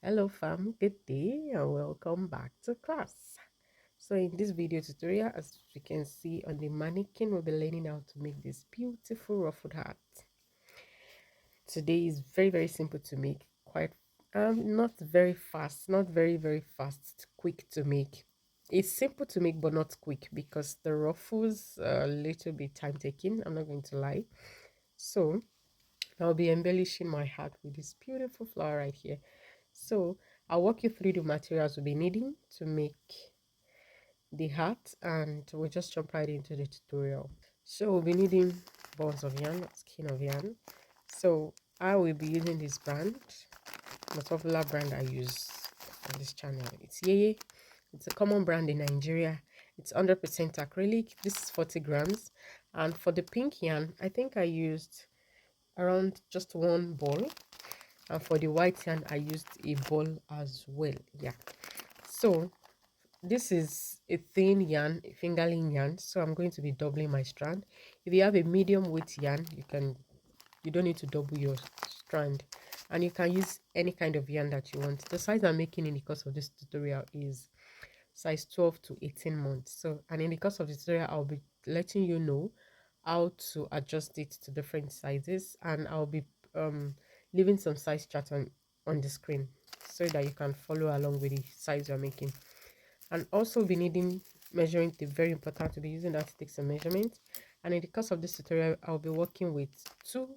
Hello fam, good day and welcome back to class. So in this video tutorial, as you can see on the mannequin, we'll be learning how to make this beautiful ruffled hat. Today is very simple to make, quite not very fast, not very fast, quick to make. It's simple to make but not quick because the ruffles are a little bit time taking, I'm not going to lie. So I'll be embellishing my hat with this beautiful flower right here. So I'll walk you through the materials we'll be needing to make the hat, and we'll just jump right into the tutorial. So we'll be needing balls of yarn, skein of yarn. So I will be using this brand, the popular brand I use on this channel. It's Yeye. It's a common brand in Nigeria. It's 100% acrylic. This is 40 grams. And for the pink yarn, I think I used around just one ball, and for the white yarn I used a ball as well. Yeah, so this is a thin yarn, a fingerling yarn, so I'm going to be doubling my strand. If you have a medium weight yarn, you don't need to double your strand, and you can use any kind of yarn that you want. The size I'm making in the course of this tutorial is size 12 to 18 months. So, and in the course of the tutorial I'll be letting you know how to adjust it to different sizes, and I'll be leaving some size chart on the screen so that you can follow along with the size you're making. And also be needing measuring tape, very important to be using that to take some measurement. And in the course of this tutorial I'll be working with two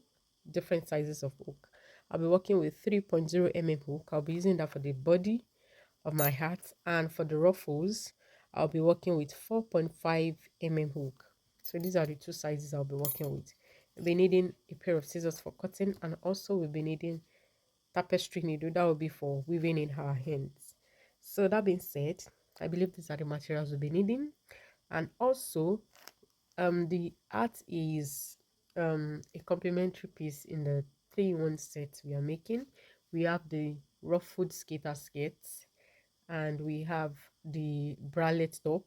different sizes of hook. I'll be working with 3.0 mm hook. I'll be using that for the body of my hat, and for the ruffles I'll be working with 4.5 mm hook. So these are the two sizes I'll be working with. We'll be needing a pair of scissors for cutting, and also we'll be needing tapestry needle that will be for weaving in our hands. So that being said, I believe these are the materials we'll be needing. And also the art is a complementary piece in the 3-in-1 set we are making. We have the ruffled skater skirts, and we have the bralette top.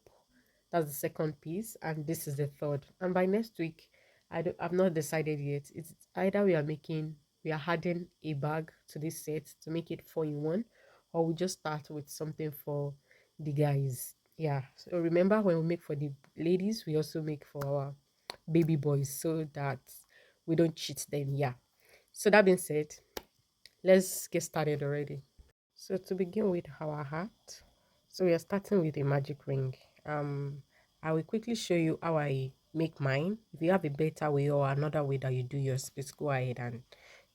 That's the second piece, and this is the third. And by next week, I've not decided yet. It's either we are adding a bag to this set to make it 4-in-1, or we just start with something for the guys. Yeah, so remember, when we make for the ladies, we also make for our baby boys so that we don't cheat them. Yeah, so that being said, let's get started already. So to begin with our hat, so we are starting with a magic ring. I will quickly show you how I make mine. If you have a better way or another way that you do yours, please go ahead and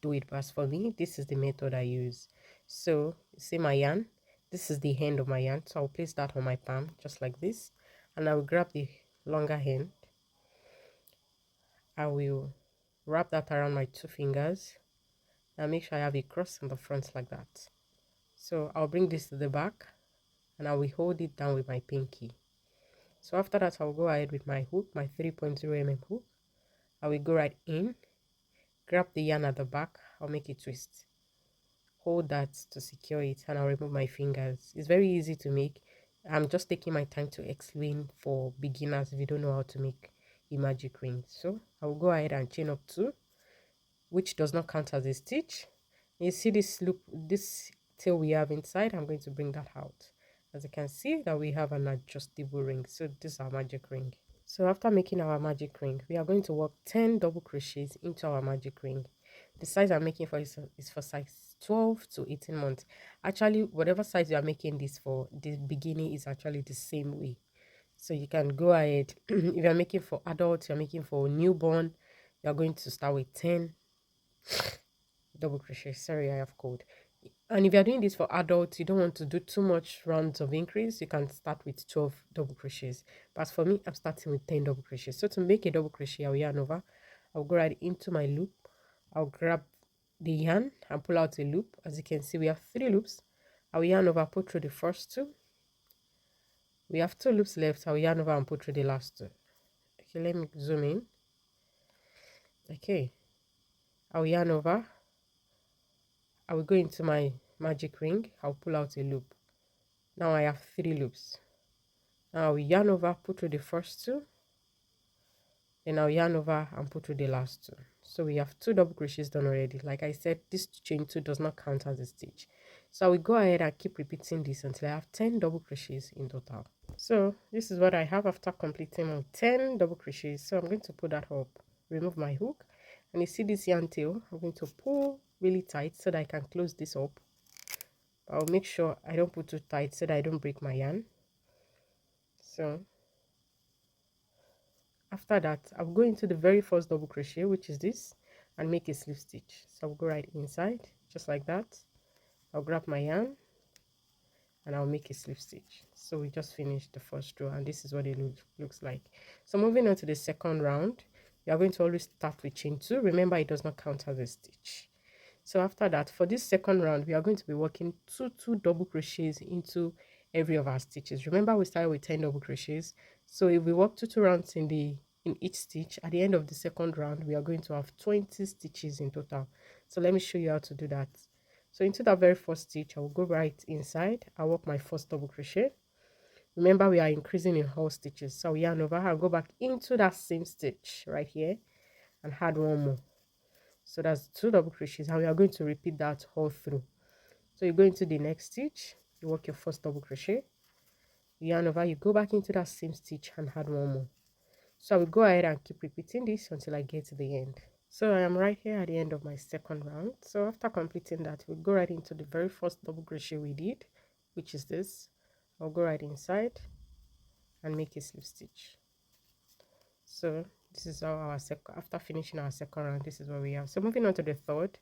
do it. But as for me, this is the method I use. So you see my yarn, this is the end of my yarn, so I'll place that on my palm just like this, and I will grab the longer end. I will wrap that around my two fingers and make sure I have a cross on the front like that. So I'll bring this to the back, and I will hold it down with my pinky. So after that, I'll go ahead with my hook, my 3.0 mm hook. I will go right in, grab the yarn at the back, I'll make it twist. Hold that to secure it, and I'll remove my fingers. It's very easy to make. I'm just taking my time to explain for beginners if you don't know how to make a magic ring. So I will go ahead and chain up 2, which does not count as a stitch. You see this loop, this tail we have inside, I'm going to bring that out. As you can see that we have an adjustable ring, so this is our magic ring. So after making our magic ring, we are going to work 10 double crochets into our magic ring. The size I'm making for is for size 12 to 18 months. Actually, whatever size you are making this for, the beginning is actually the same way. So you can go ahead. If you're making for adults, you're making for newborn, you're going to start with 10 double crochet. Sorry, I have cold. And if you're doing this for adults, you don't want to do too much rounds of increase, you can start with 12 double crochets. But as for me, I'm starting with 10 double crochets. So to make a double crochet, I'll yarn over, I'll go right into my loop, I'll grab the yarn and pull out a loop. As you can see, we have 3 loops. I'll yarn over, pull through the first 2. We have 2 loops left. I'll yarn over and pull through the last 2. Okay, let me zoom in. Okay, I'll yarn over, I will go into my magic ring, I'll pull out a loop. Now I have 3 loops. Now I'll yarn over, put through the first 2, then I'll yarn over and put through the last 2. So we have 2 double crochets done already. Like I said, this chain 2 does not count as a stitch. So I will go ahead and keep repeating this until I have 10 double crochets in total. So this is what I have after completing my 10 double crochets. So I'm going to put that up, remove my hook, and you see this yarn tail. I'm going to pull really tight so that I can close this up. I'll make sure I don't put too tight so that I don't break my yarn. So after that, I'll go into the very first double crochet, which is this, and make a slip stitch. So I'll go right inside just like that. I'll grab my yarn and I'll make a slip stitch. So we just finished the first row, and this is what it looks like. So moving on to the second round, we are going to always start with chain 2. Remember, it does not count as a stitch. So after that, for this second round, we are going to be working two double crochets into every of our stitches. Remember, we started with 10 double crochets. So if we work two rounds in each stitch, at the end of the second round, we are going to have 20 stitches in total. So let me show you how to do that. So into that very first stitch, I will go right inside. I'll work my first double crochet. Remember, we are increasing in all stitches. So I'll yarn over, I'll go back into that same stitch right here and add one more. So that's 2 double crochets, and we are going to repeat that all through. So you go into the next stitch, you work your first double crochet, you yarn over, you go back into that same stitch and add one more. So I will go ahead and keep repeating this until I get to the end. So I am right here at the end of my second round. So after completing that, we'll go right into the very first double crochet we did, which is this. I'll go right inside and make a slip stitch. So this is our after finishing our second round, this is what we have. So moving on to the third,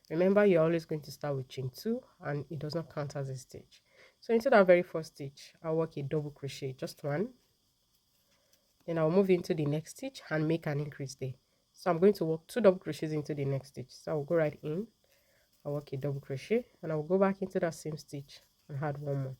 remember you're always going to start with chain 2 and it does not count as a stitch. So into that very first stitch, I'll work a double crochet, just one. Then I'll move into the next stitch and make an increase there. So I'm going to work 2 double crochets into the next stitch. So I'll go right in, I'll work a double crochet, and I'll go back into that same stitch and add one more.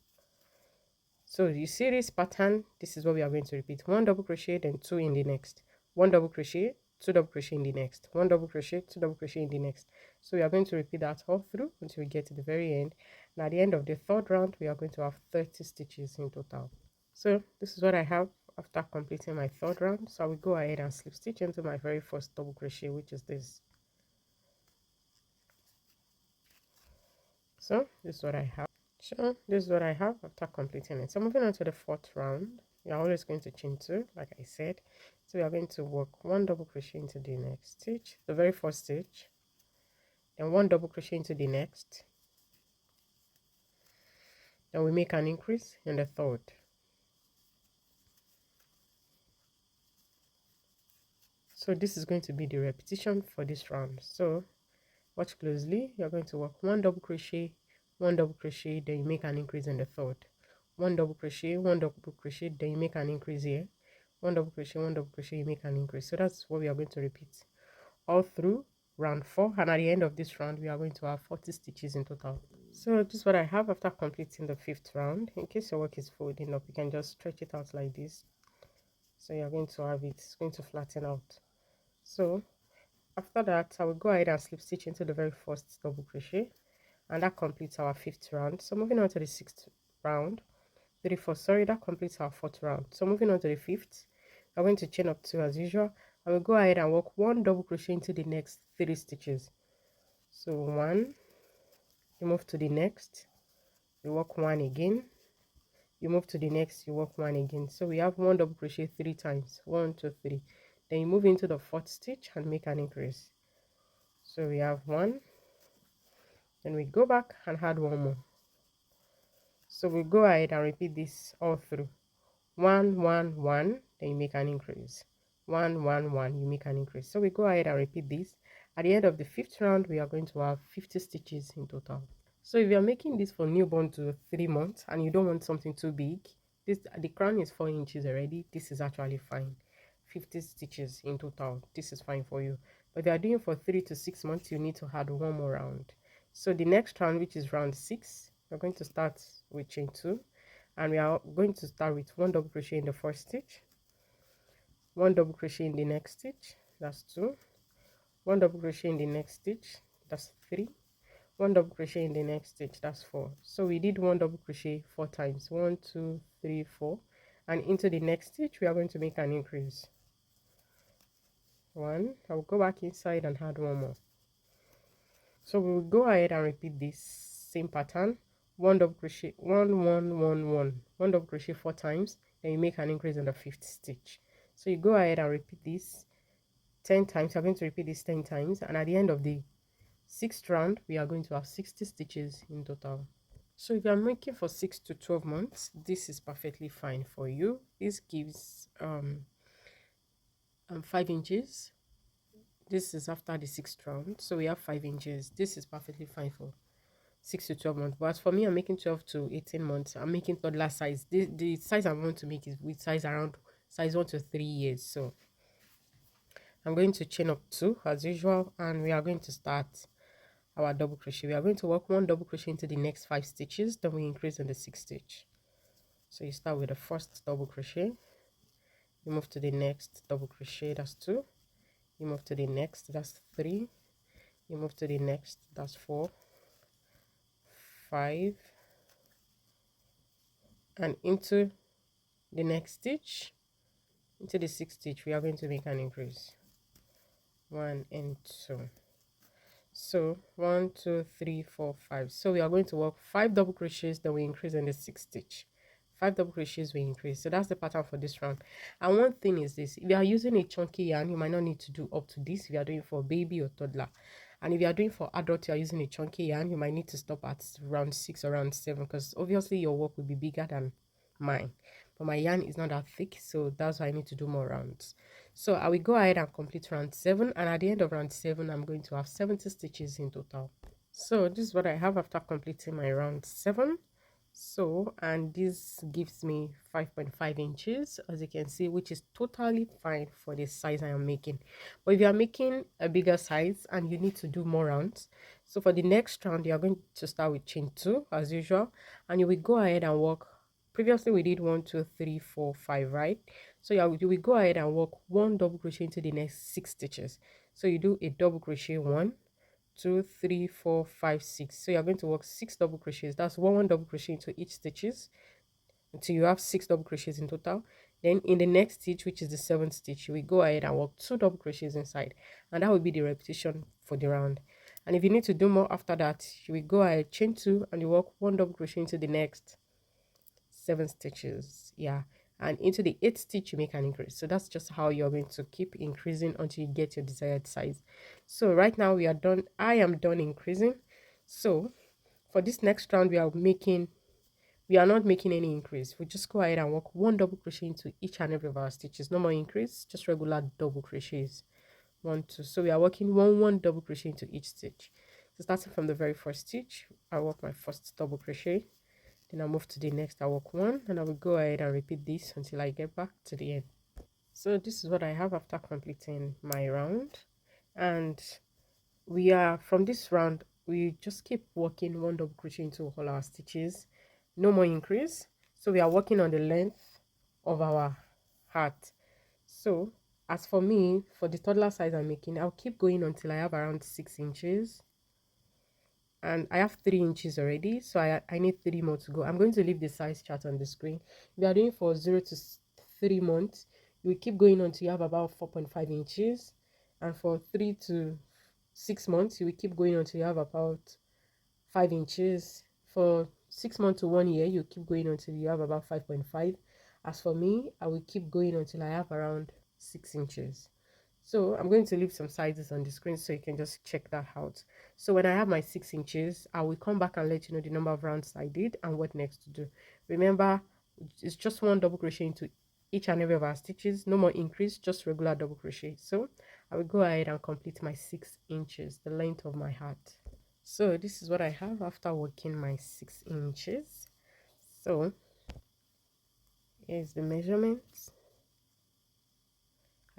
So you see this pattern, this is what we are going to repeat. 1 double crochet, then 2 in the next. 1 double crochet, 2 double crochet in the next. 1 double crochet, 2 double crochet in the next. So we are going to repeat that all through until we get to the very end. And at the end of the third round, we are going to have 30 stitches in total. So this is what I have after completing my third round. So I will go ahead and slip stitch into my very first double crochet, which is this. So this is what I have. So this is what I have after completing it. So moving on to the fourth round, we are always going to chain 2, like I said. So we are going to work 1 double crochet into the next stitch, the very first stitch, then 1 double crochet into the next, then we make an increase in the third. So this is going to be the repetition for this round. So watch closely. You're going to work 1 double crochet, 1 double crochet, then you make an increase in the third. 1 double crochet, 1 double crochet, then you make an increase here. 1 double crochet, 1 double crochet, you make an increase. So that's what we are going to repeat all through round 4, and at the end of this round we are going to have 40 stitches in total. So this is what I have after completing the 5th round. In case your work is folding up, you can just stretch it out like this. So you're going to have it's going to flatten out. So after that, I will go ahead and slip stitch into the very first double crochet, and that completes our 5th round. So moving on to the 6th round, sorry, that completes our 4th round. So moving on to the 5th, I'm going to chain up 2 as usual. I will go ahead and work 1 double crochet into the next 3 stitches. So 1, you move to the next, you work 1 again, you move to the next, you work 1 again. So we have 1 double crochet 3 times, 1 2 3. Then you move into the 4th stitch and make an increase. So we have 1, then we go back and add 1 more. So we go ahead and repeat this all through. 1 1 1, then you make an increase. 1 1 1, you make an increase. So we go ahead and repeat this. At the end of the 5th round, we are going to have 50 stitches in total. So if you're making this for newborn to 3 months and you don't want something too big, the crown is 4 inches already, this is actually fine. 50 stitches in total, this is fine for you. But if you are doing for 3 to 6 months, you need to add 1 more round. So the next round, which is round 6, we're going to start with chain 2, and we are going to start with 1 double crochet in the first stitch, 1 double crochet in the next stitch, that's 2, 1 double crochet in the next stitch, that's 3, 1 double crochet in the next stitch, that's 4. So we did 1 double crochet 4 times, 1 2 3 4, and into the next stitch we are going to make an increase. one. I'll go back inside and add one more. So we'll go ahead and repeat this same pattern. One double crochet, one double crochet 4 times, then you make an increase in the fifth stitch. So you go ahead and repeat this 10 times. You're going to repeat this 10 times, and at the end of the sixth round we are going to have 60 stitches in total. So if you're making for 6 to 12 months, this is perfectly fine for you. This gives 5 inches. This is after the sixth round, so we have 5 inches. This is perfectly fine for 6 to 12 months. But as for me, I'm making 12 to 18 months. I'm making toddler size. The size I want to make is with size around size 1 to 3 years. So I'm going to chain up 2 as usual, and we are going to start our double crochet. We are going to work 1 double crochet into the next 5 stitches, then we increase in the 6th stitch. So you start with the first double crochet, you move to the next double crochet, that's 2, you move to the next, that's 3, you move to the next, that's 4, 5, and into the next stitch, into the 6th stitch, we are going to make an increase 1 and 2. So 1 2 3 4 5. So we are going to work 5 double crochets, then we increase in the 6th stitch. 5 double crochets we increase. So that's the pattern for this round. And one thing is this: if you are using a chunky yarn, you might not need to do up to this if you are doing for baby or toddler. And if you are doing for adult, you are using a chunky yarn, you might need to stop at round 6 or round 7, because obviously your work will be bigger than mine. But my yarn is not that thick, so that's why I need to do more rounds. So I will go ahead and complete round 7, and at the end of round 7 I'm going to have 70 stitches in total. So this is what I have after completing my round 7. So, and this gives me 5.5 inches, as you can see, which is totally fine for the size I am making. But if you are making a bigger size and you need to do more rounds, so for the next round you are going to start with chain 2 as usual, and you will go ahead and work. Previously we did 1 2 3 4 5, right? So you will go ahead and work 1 double crochet into the next 6 stitches. So you do a double crochet 1 2 3 4 5 6. So you're going to work 6 double crochets. That's one double crochet into each stitches until you have 6 double crochets in total. Then in the next stitch, which is the 7th stitch, you will go ahead and work 2 double crochets inside, and that will be the repetition for the round. And if you need to do more after that, you will go ahead, chain 2, and you work 1 double crochet into the next 7 stitches. Yeah, and into the 8th stitch you make an increase. So that's just how you're going to keep increasing until you get your desired size. So right now we are done. I am done increasing. So for this next round we are not making any increase. We just go ahead and work 1 double crochet into each and every of our stitches. No more increase, just regular double crochets. 1 2. So we are working 1 double crochet into each stitch. So starting from the very first stitch, I work my first double crochet, then I move to the next, I work 1, and I will go ahead and repeat this until I get back to the end. So this is what I have after completing my round, and we are from this round we just keep working 1 double crochet into all our stitches, no more increase. So we are working on the length of our heart. So as for me, for the toddler size I'm making, I'll keep going until I have around 6 inches, and I have 3 inches already, so I need 3 more to go. I'm going to leave the size chart on the screen. If you are doing for 0 to 3 months, you will keep going until you have about 4.5 inches, and for 3 to 6 months you will keep going until you have about 5 inches. For 6 months to 1 year you keep going until you have about 5.5. As for me, I will keep going until I have around 6 inches. So I'm going to leave some sizes on the screen so you can just check that out. So when I have my 6 inches, I will come back and let you know the number of rounds I did and what next to do. Remember, it's just 1 double crochet into each and every of our stitches, no more increase, just regular double crochet. So I will go ahead and complete my 6 inches, the length of my heart. So this is what I have after working my 6 inches. So here's the measurements.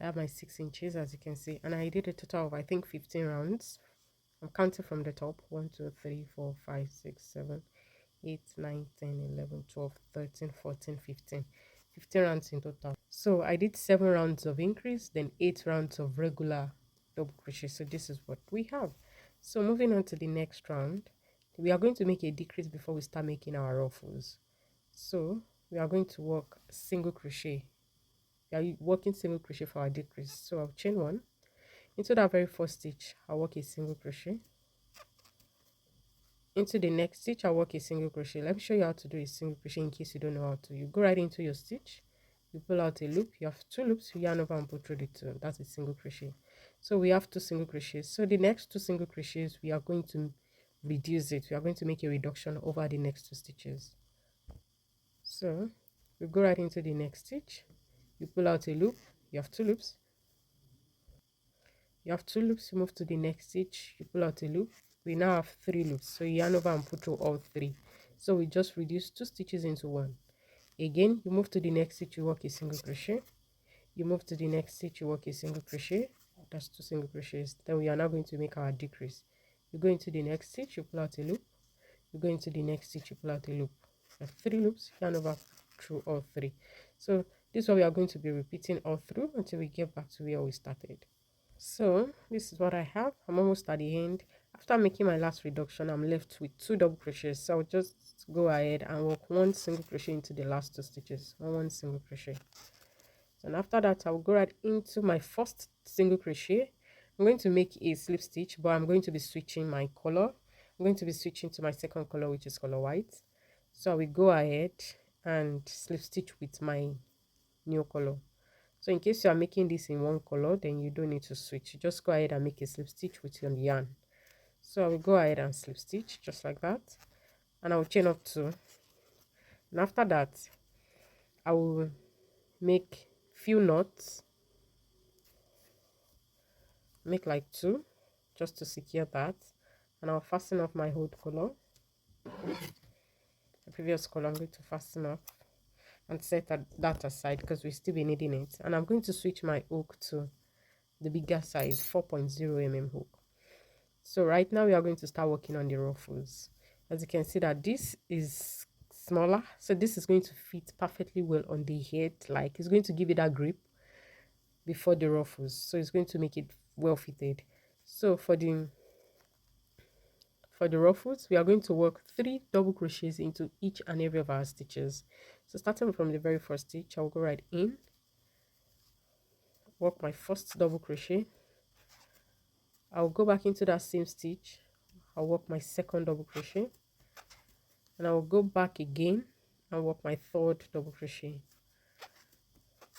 I have my 6 inches, as you can see, and I did a total of I think 15 rounds. I'm counting from the top: 1 2 3 4 5 6 7 8 9 10 11 12 13 14 15 15 rounds in total. So I did 7 rounds of increase, then 8 rounds of regular double crochet. So this is what we have. So moving on to the next round, we are going to make a decrease before we start making our ruffles. So we are going to work single crochet. We are working single crochet for our decrease. So I'll chain 1, Into that very first stitch, I'll work a single crochet. Into the next stitch, I'll work a single crochet. Let me show you how to do a single crochet in case you don't know how to. You go right into your stitch, you pull out a loop, you have two loops, you yarn over and pull through the two. That's a single crochet. So we have two single crochets. So the next two single crochets, we are going to reduce it. We are going to make a reduction over the next two stitches. So we go right into the next stitch, you pull out a loop, you have two loops, you move to the next stitch, you pull out a loop. We now have three loops, so you yarn over and pull through all three. So we just reduce two stitches into one. Again, you move to the next stitch, you work a single crochet, you move to the next stitch, you work a single crochet. That's two single crochets. Then we are now going to make our decrease. You go into the next stitch, you pull out a loop, you go into the next stitch, you pull out a loop. You have three loops, yarn over through all three. So this is what we are going to be repeating all through until we get back to where we started. So this is what I have. I'm almost at the end. After making my last reduction, I'm left with two double crochets. So I'll just go ahead and work one single crochet into the last two stitches. One single crochet. And after that, I'll go right into my first single crochet. I'm going to make a slip stitch, but I'm going to be switching my color. I'm going to be switching to my second color, which is color white. So I will go ahead and slip stitch with my new color. So in case you are making this in one color, then you don't need to switch. You just go ahead and make a slip stitch with your yarn. So I will go ahead and slip stitch just like that, and I will chain up two. And after that, I will make few knots, make like two, just to secure that, and I'll fasten off my old color. The previous color I'm going to fasten off and set that aside because we'll still be needing it. And I'm going to switch my hook to the bigger size 4.0 mm hook. So right now we are going to start working on the ruffles. As you can see that this is smaller, so this is going to fit perfectly well on the head. Like it's going to give it that grip before the ruffles, so it's going to make it well fitted. So for the ruffles, we are going to work 3 double crochets into each and every of our stitches. So starting from the very first stitch, I'll go right in, work my first double crochet, I'll go back into that same stitch, I'll work my second double crochet, and I'll go back again and work my third double crochet.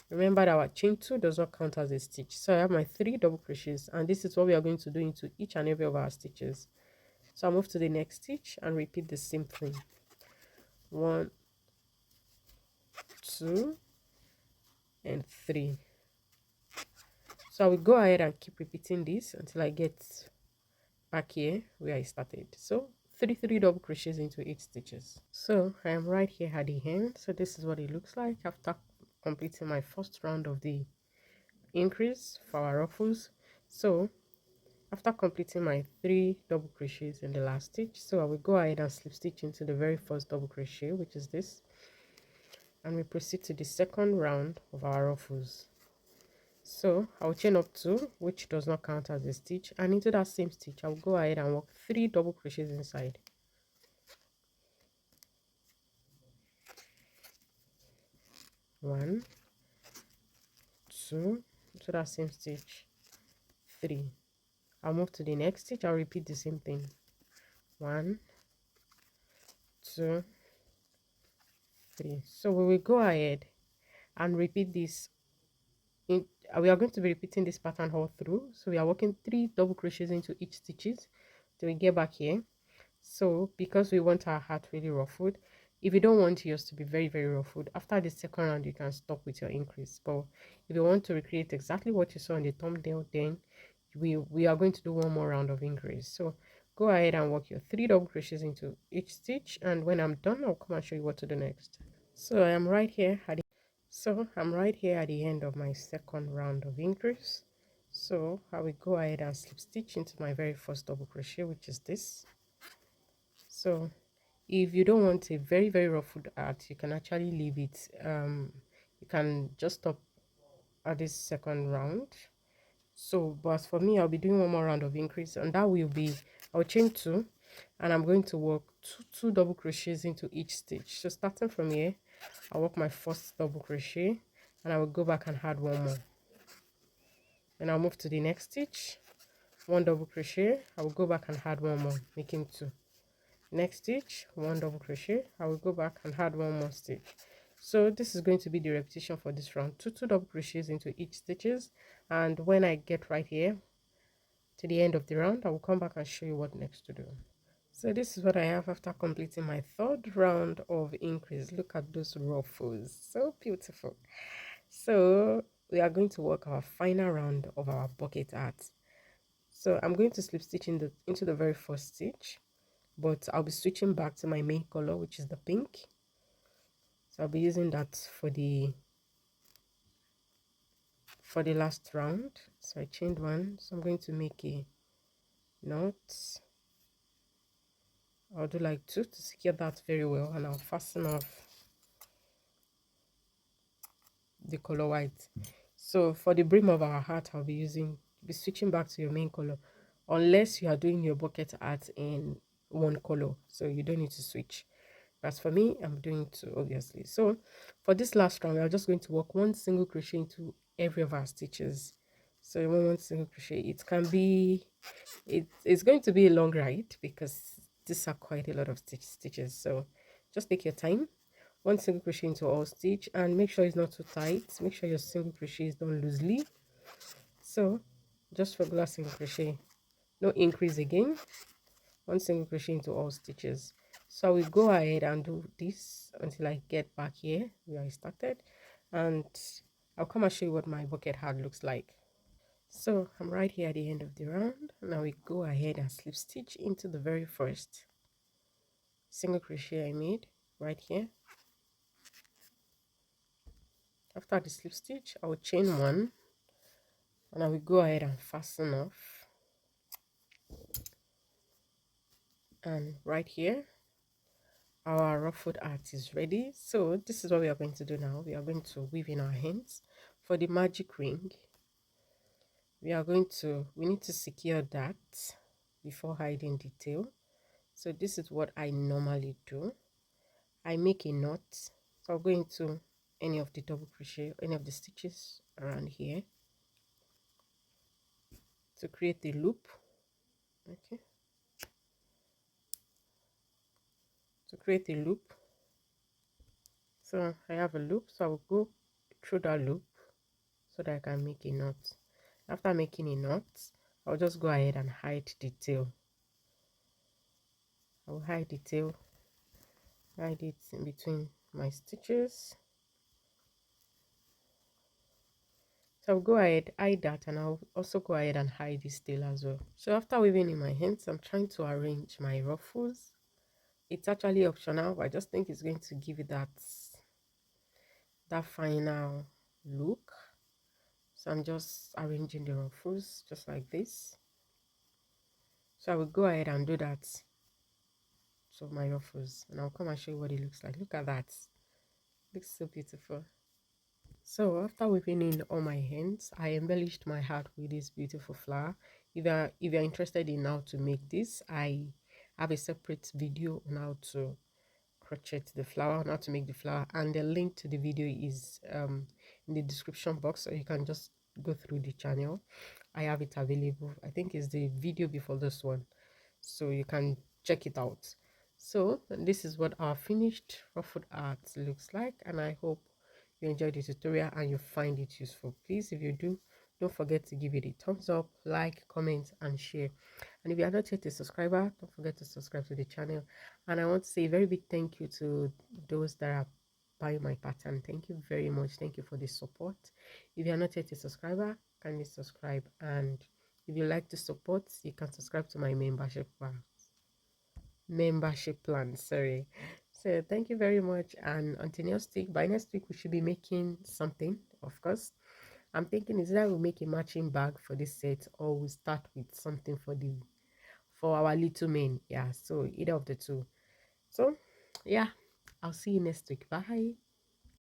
Remember that our chain 2 does not count as a stitch. So I have my 3 double crochets, and this is what we are going to do into each and every of our stitches. So I'll move to the next stitch and repeat the same thing. 1, 2, and 3. So I will go ahead and keep repeating this until I get back here where I started. So 3 double crochets into 8 stitches. So I am right here at the end. So this is what it looks like after completing my first round of the increase for our ruffles. So after completing my 3 double crochets in the last stitch, so I will go ahead and slip stitch into the very first double crochet, which is this, and we proceed to the second round of our ruffles. So I'll chain up 2, which does not count as a stitch, and into that same stitch I'll go ahead and work 3 double crochets inside. 1, 2, to that same stitch, 3. I'll move to the next stitch, I'll repeat the same thing. 1, 2, 3. So we will go ahead and repeat this. We are going to be repeating this pattern all through. So we are working 3 double crochets into each stitches till we get back here. So because we want our hat really ruffled, if you don't want yours to be very ruffled, after the second round you can stop with your increase. But if you want to recreate exactly what you saw in the thumbnail, then we are going to do one more round of increase. So go ahead and work your 3 double crochets into each stitch, and when I'm done I'll come and show you what to do next. So I'm right here at the end of my second round of increase. So I will go ahead and slip stitch into my very first double crochet, which is this. So if you don't want a very ruffled art, you can actually leave it. You can just stop at this second round. So but for me, I'll be doing one more round of increase, and that will be, I'll chain 2, and I'm going to work two double crochets into each stitch. So starting from here, I'll work my first double crochet, and I will go back and add one more. and I'll move to the next stitch. One double crochet, I will go back and add one more, making two. Next stitch, one double crochet, I will go back and add one more stitch. So this is going to be the repetition for this round. Two double crochets into each stitches, and when I get right here to the end of the round, I will come back and show you what next to do. So this is what I have after completing my third round of increase. Look at those ruffles, so beautiful. So we are going to work our final round of our bucket art. So I'm going to slip stitch into the very first stitch, but I'll be switching back to my main color, which is the pink. So I'll be using that for the last round. So I chained one, so I'm going to make a knot. I'll do like two to secure that very well, and I'll fasten off the color white. So for the brim of our hat, I'll be switching back to your main color, unless you are doing your bucket art in one color, so you don't need to switch. As for me, I'm doing two, obviously. So for this last round, we are just going to work one single crochet into every of our stitches. So one single crochet. It can be, it's going to be a long ride because these are quite a lot of stitches. So just take your time. One single crochet into all stitch, and make sure it's not too tight. Make sure your single crochet is done loosely. So just regular single crochet, no increase again. One single crochet into all stitches. So we go ahead and do this until I get back here where I started, and I'll come and show you what my bucket hat looks like. So I'm right here at the end of the round. Now we go ahead and slip stitch into the very first single crochet I made right here. After the slip stitch, I will chain one, and I will go ahead and fasten off. And right here, our ruffled art is ready. So this is what we are going to do now. We are going to weave in our hands. For the magic ring, we need to secure that before hiding the tail. So this is what I normally do. I make a knot, so I'll go into any of the double crochet, any of the stitches around here to create the loop. Okay, to create a loop. So I have a loop, so I will go through that loop so that I can make a knot. After making a knot, I'll just go ahead and hide the tail. I will hide the tail, hide it in between my stitches. So I'll go ahead, hide that, and I'll also go ahead and hide this tail as well. So after weaving in my hands, I'm trying to arrange my ruffles. It's actually optional, but I just think it's going to give it that final look. So I'm just arranging the ruffles just like this. So I will go ahead and do that to my ruffles, and I'll come and show you what it looks like. Look at that. It looks so beautiful. So after weaving in all my hands, I embellished my hat with this beautiful flower. If you're interested in how to make this, I have a separate video on how to crochet the flower, on how to make the flower, and the link to the video is in the description box, so you can just go through the channel. I have it available. I think it's the video before this one, so you can check it out. So this is what our finished ruffled art looks like, and I hope you enjoyed the tutorial and you find it useful. Please, if you do, don't forget to give it a thumbs up, like, comment, and share. And if you are not yet a subscriber, don't forget to subscribe to the channel. And I want to say a very big thank you to those that are buying my pattern. Thank you very much. Thank you for the support. If you are not yet a subscriber, kindly subscribe. And if you like to support, you can subscribe to my membership plan. Sorry. So thank you very much, and until next week. By next week we should be making something, of course. I'm thinking is that we'll make a matching bag for this set, or we'll start with something for our little men. Yeah, so either of the two. So yeah, I'll see you next week. Bye.